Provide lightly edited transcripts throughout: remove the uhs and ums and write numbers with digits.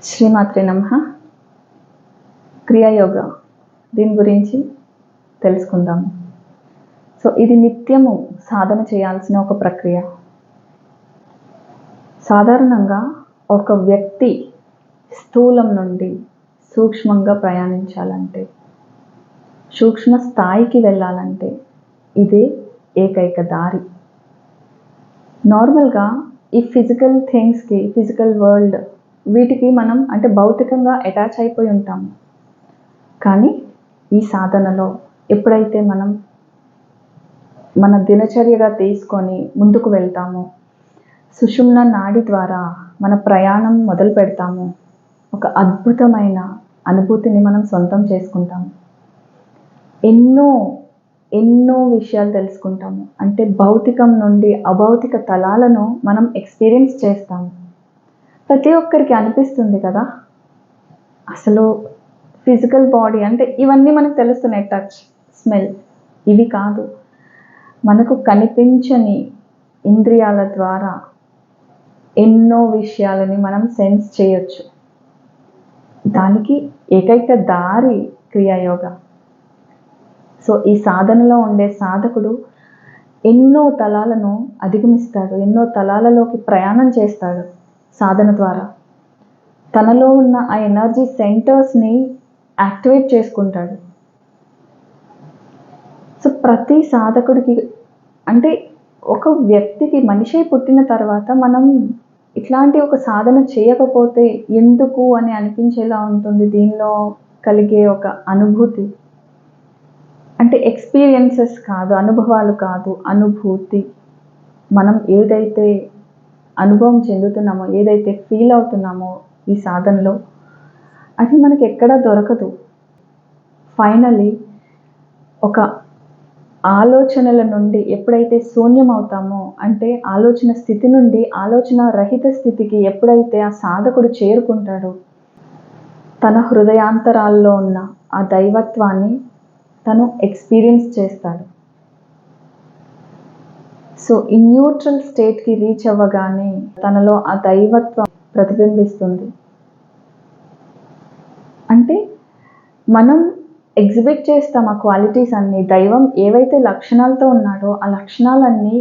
శ్రీమాత్రే నమః. క్రియాయోగ దీని గురించి తెలుసుకుందాము. ఇది నిత్యము సాధన చేయాల్సిన ఒక ప్రక్రియ. సాధారణంగా ఒక వ్యక్తి స్థూలం నుండి సూక్ష్మంగా ప్రయాణించాలంటే, సూక్ష్మ స్థాయికి వెళ్ళాలంటే ఇదే ఏకైక దారి. నార్మల్గా ఈ ఫిజికల్ థింగ్స్కి, ఫిజికల్ వరల్డ్ వీటికి మనం అంటే భౌతికంగా అటాచ్ అయిపోయి ఉంటాము. కానీ ఈ సాధనలో ఎప్పుడైతే మనం మన దినచర్యగా తీసుకొని ముందుకు వెళ్తామో, సుషుమ్న నాడి ద్వారా మన ప్రయాణం మొదలు పెడతాము, ఒక అద్భుతమైన అనుభూతిని మనం సొంతం చేసుకుంటాము. ఎన్నో విషయాలు తెలుసుకుంటాము. అంటే భౌతికం నుండి అభౌతిక తలాలను మనం ఎక్స్పీరియన్స్ చేస్తాము. ప్రతి ఒక్కరికి అనిపిస్తుంది కదా, అసలు ఫిజికల్ బాడీ అంటే ఇవన్నీ మనకు తెలుస్తున్నాయి, టచ్, స్మెల్, ఇవి కాదు. మనకు కనిపించని ఇంద్రియాల ద్వారా ఎన్నో విషయాలని మనం సెన్స్ చేయొచ్చు. దానికి ఏకైక దారి క్రియాయోగ. ఈ సాధనలో ఉండే సాధకుడు ఎన్నో తలాలను అధిగమిస్తాడు, ఎన్నో తలాలలోకి ప్రయాణం చేస్తాడు. సాధన ద్వారా తనలో ఉన్న ఆ ఎనర్జీ సెంటర్స్ని యాక్టివేట్ చేసుకుంటాడు. ప్రతి సాధకుడికి అంటే ఒక వ్యక్తికి మనిషి పుట్టిన తర్వాత మనం ఇట్లాంటి ఒక సాధన చేయకపోతే ఎందుకు అని అనిపించేలా ఉంటుంది. దీనిలో కలిగే ఒక అనుభూతి అంటే ఎక్స్పీరియన్సెస్ కాదు, అనుభవాలు కాదు, అనుభూతి. మనం ఏదైతే అనుభవం చెందుతున్నామో, ఏదైతే ఫీల్ అవుతున్నామో ఈ సాధనలో, అది మనకి ఎక్కడా దొరకదు. ఫైనలీ ఒక ఆలోచనల నుండి ఎప్పుడైతే శూన్యం అవుతామో, అంటే ఆలోచన స్థితి నుండి ఆలోచన రహిత స్థితికి ఎప్పుడైతే ఆ సాధకుడు చేరుకుంటాడో, తన హృదయాంతరాల్లో ఉన్న ఆ దైవత్వాన్ని తను ఎక్స్పీరియన్స్ చేస్తాడు. ఈ న్యూట్రల్ స్టేట్కి రీచ్ అవ్వగానే తనలో ఆ దైవత్వం ప్రతిబింబిస్తుంది. అంటే మనం ఎగ్జిబిట్ చేస్తాం ఆ క్వాలిటీస్ అన్నీ. దైవం ఏవైతే లక్షణాలతో ఉన్నాడో ఆ లక్షణాలన్నీ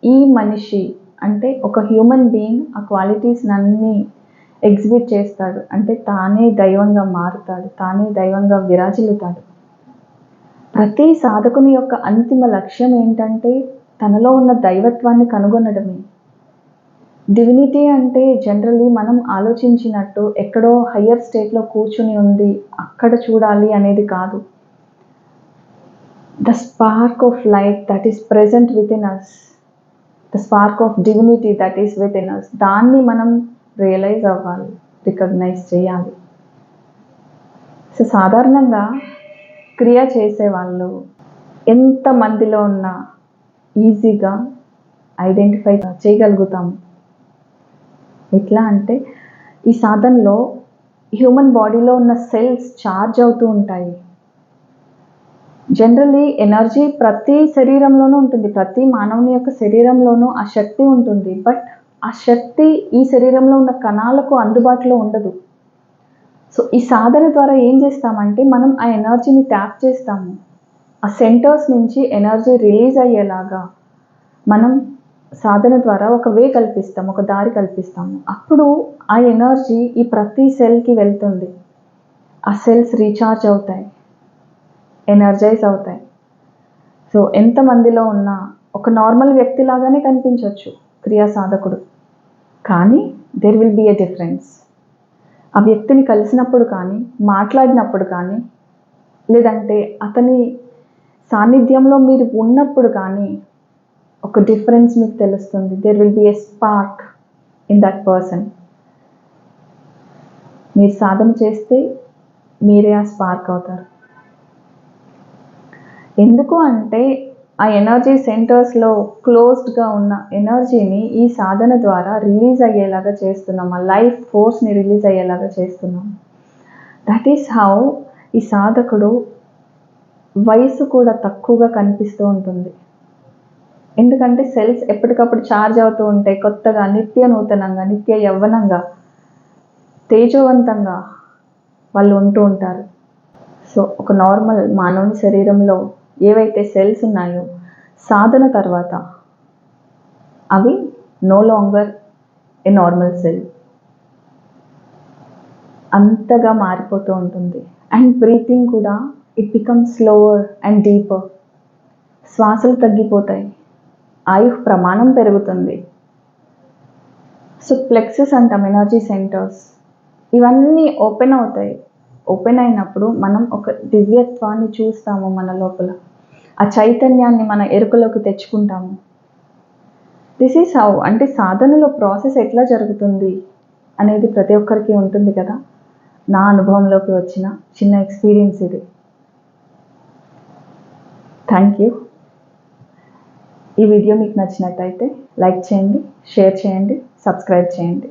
ఈ మనిషి అంటే ఒక హ్యూమన్ బీయింగ్ ఆ క్వాలిటీస్ అన్నీ ఎగ్జిబిట్ చేస్తాడు. అంటే తానే దైవంగా మారుతాడు, తానే దైవంగా విరాజిల్లుతాడు. ప్రతి సాధకుని యొక్క అంతిమ లక్ష్యం ఏంటంటే తనలో ఉన్న దైవత్వాన్ని కనుగొనడమే. డివినిటీ అంటే జనరల్లీ మనం ఆలోచించినట్టు ఎక్కడో హయ్యర్ స్టేట్లో కూర్చుని ఉంది, అక్కడ చూడాలి అనేది కాదు. The spark of light that is present within us, the spark of divinity that is within us, దాన్ని మనం రియలైజ్ అవ్వాలి, రికగ్నైజ్ చేయాలి. సాధారణంగా క్రియ చేసేవాళ్ళు ఎంతమందిలో ఉన్నా ఈజీగా ఐడెంటిఫై చేయగలుగుతాము. ఎట్లా అంటే ఈ సాధనలో హ్యూమన్ బాడీలో ఉన్న సెల్స్ ఛార్జ్ అవుతూ ఉంటాయి. జనరల్లీ ఎనర్జీ ప్రతి శరీరంలోనూ ఉంటుంది, ప్రతి మానవుని యొక్క శరీరంలోనూ ఆ శక్తి ఉంటుంది. బట్ ఆ శక్తి ఈ శరీరంలో ఉన్న కణాలకు అందుబాటులో ఉండదు. ఈ సాధన ద్వారా ఏం చేస్తామంటే మనం ఆ ఎనర్జీని ట్యాప్ చేస్తాము. ఆ సెంటర్స్ నుంచి ఎనర్జీ రిలీజ్ అయ్యేలాగా మనం సాధన ద్వారా ఒక వే కల్పిస్తాం, ఒక దారి కల్పిస్తాము. అప్పుడు ఆ ఎనర్జీ ఈ ప్రతి సెల్కి వెళ్తుంది. ఆ సెల్స్ రీఛార్జ్ అవుతాయి, ఎనర్జైజ్ అవుతాయి. ఎంతమందిలో ఉన్నా ఒక నార్మల్ వ్యక్తిలాగానే కనిపించవచ్చు క్రియా సాధకుడు. కానీ there will be a difference. ఆ వ్యక్తిని కలిసినప్పుడు కానీ, మాట్లాడినప్పుడు కానీ, లేదంటే అతని సాన్నిధ్యంలో మీరు ఉన్నప్పుడు కానీ ఒక డిఫరెన్స్ మీకు తెలుస్తుంది. There will be a spark in that person. మీరు సాధన చేస్తే మీరే ఆ స్పార్క్ అవుతారు. ఎందుకు అంటే ఆ ఎనర్జీ సెంటర్స్లో క్లోజ్డ్గా ఉన్న ఎనర్జీని ఈ సాధన ద్వారా రిలీజ్ అయ్యేలాగా చేస్తున్నాం, ఆ లైఫ్ ఫోర్స్ని రిలీజ్ అయ్యేలాగా చేస్తున్నాం. దట్ ఈస్ హౌ ఈ సాధకుడు వయసు కూడా తక్కువగా కనిపిస్తూ ఉంటుంది. ఎందుకంటే సెల్స్ ఎప్పటికప్పుడు ఛార్జ్ అవుతూ ఉంటాయి, కొత్తగా, నిత్య నూతనంగా, నిత్య యవ్వనంగా. తేజవంతంగా వాళ్ళు ఉంటూ ఉంటారు. సో ఒక నార్మల్ మానవుని శరీరంలో ఏవైతే సెల్స్ ఉన్నాయో సాధన తర్వాత అవి no longer a normal cell, అంతగా మారిపోతూ ఉంటుంది. అండ్ బ్రీతింగ్ కూడా it becomes slower and deeper. శ్వాసలు తగ్గిపోతాయి, ఆయుష్ ప్రమాణం పెరుగుతుంది. సో ప్లెక్సస్ అంటాం, ఎనర్జీ సెంటర్స్, ఇవన్నీ ఓపెన్ అవుతాయి. ఓపెన్ అయినప్పుడు మనం ఒక దివ్యత్వాన్ని చూస్తాము మన లోపల, ఆ చైతన్యాన్ని మన ఎరుకలోకి తెచ్చుకుంటాము. దిస్ ఈస్ హౌ, అంటే సాధనలో ప్రాసెస్ ఎట్లా జరుగుతుంది అనేది ప్రతి ఒక్కరికి ఉంటుంది కదా. నా అనుభవంలోకి వచ్చిన చిన్న ఎక్స్పీరియన్స్ ఇది. Thank you. ఈ వీడియో మీకు నచ్చినట్టయితే లైక్ చేయండి, షేర్ చేయండి, సబ్స్క్రైబ్ చేయండి.